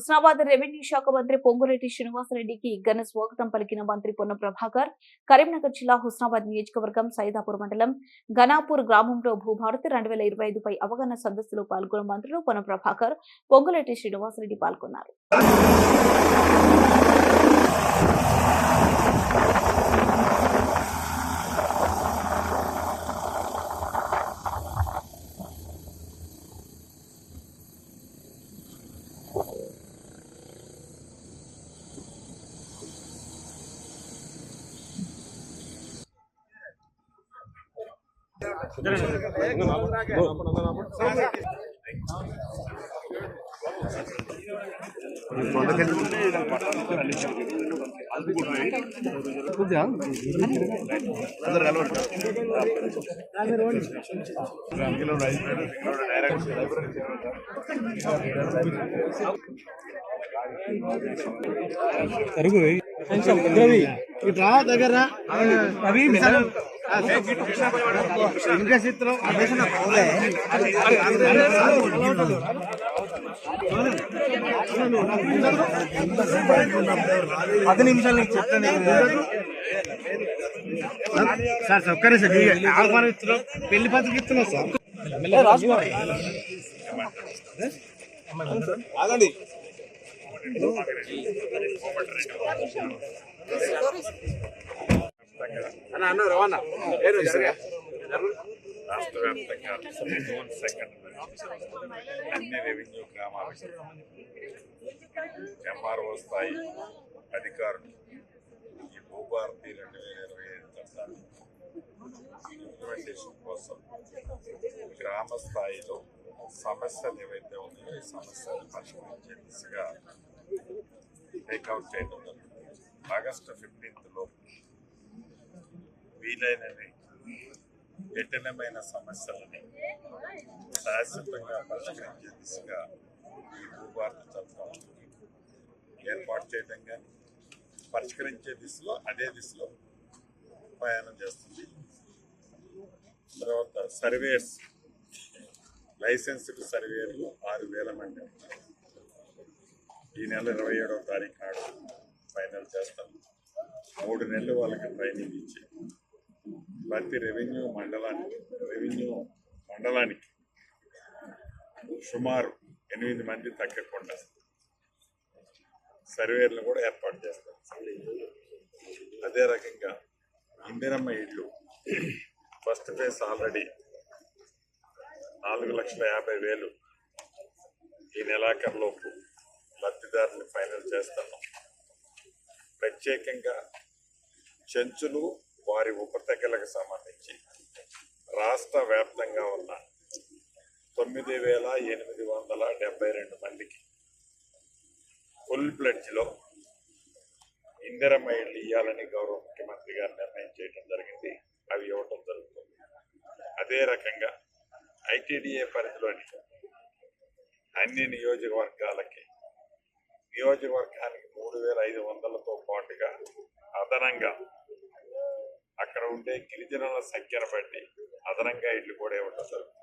Husnabad revenue శాఖ మంత్రి పొంగులేటి శ్రీనివాసరెడ్డికి ఘన స్వాగతం పలికిన మంత్రి పొన్నం ప్రభాకర్ కరీంనగర్ జిల్లా హుస్నాబాద్ నియోజకవర్గం సైదాపూర్ మండలం ఘనాపూర్ గ్రామంలో భూభారతి 2025 పై అవగాహన సదస్సులో పాల్గొన్న మంత్రులు పొన్నం ప్రభాకర్, పొంగులేటి శ్రీనివాసరెడ్డి పాల్గొన్నారు. దగ్గర పది నిమిషాలు నీకు చెప్తాను సార్. ఒక్కరే సార్ ఆహ్వానం ఇస్తున్నాం, పెళ్లి పత్రిక ఇస్తున్నాం సార్. ఆగండి. రాష్ట్ర వ్యాప్తంగా జూన్ 2 అన్ని రెవెన్యూ గ్రామాలకు ఎంఆర్ఓ స్థాయి అధికారులు ఈ భూభారతి 2025 చట్టాన్ని ఇంప్లిమెంటేషన్ కోసం గ్రామ స్థాయిలో సమస్యలు ఏవైతే ఉన్నాయో ఈ సమస్యలు పరిష్కరించే దిశగా టేక్అవుట్ చేయడం జరుగుతుంది. ఆగస్టు 15 వీలైనవి జటిలమైన సమస్యలని శాశ్వతంగా పరిష్కరించే దిశగా ఈ భూభారతి చట్టం ఏర్పాటు చేయడం కానీ పరిష్కరించే దిశలో అదే దిశలో ప్రయాణం చేస్తుంది. తర్వాత సర్వేయర్స్, లైసెన్స్డ్ సర్వేయర్లు 6,000 మంది ఈ నెల 27వ తారీఖు నాడు ఫైనల్ చేస్తాం. 3 నెలలు వాళ్ళకి ట్రైనింగ్ ఇచ్చి ప్రతి రెవెన్యూ మండలానికి సుమారు 8 మంది తగ్గకుండా సర్వేర్లు కూడా ఏర్పాటు చేస్తారు. అదే రకంగా ఇందిరమ్మ ఇళ్ళు ఫస్ట్ ఫేజ్ ఆల్రెడీ 4,50,000 ఈ నెలాఖరులోపు లబ్ధిదారుని ఫైనల్ చేస్తున్నాం. ప్రత్యేకంగా చెంచులు వారి ఉపతెగలకు సంబంధించి రాష్ట్ర వ్యాప్తంగా ఉన్న 9,872 మందికి ఫుల్ ప్లెడ్జ్లో ఇందిరమ్మ ఇళ్ళు ఇవ్వాలని గౌరవ ముఖ్యమంత్రి గారు నిర్ణయం చేయడం జరిగింది. అవి ఇవ్వటం జరుగుతుంది. అదే రకంగా ఐటీడీఏ పరిధిలోని అన్ని నియోజకవర్గానికి 3,500తో పాటుగా అదనంగా అక్కడ ఉండే గిరిజనుల సంఖ్యను బట్టి అదనంగా ఇళ్ళు కూడా ఇవ్వటం జరుగుతుంది.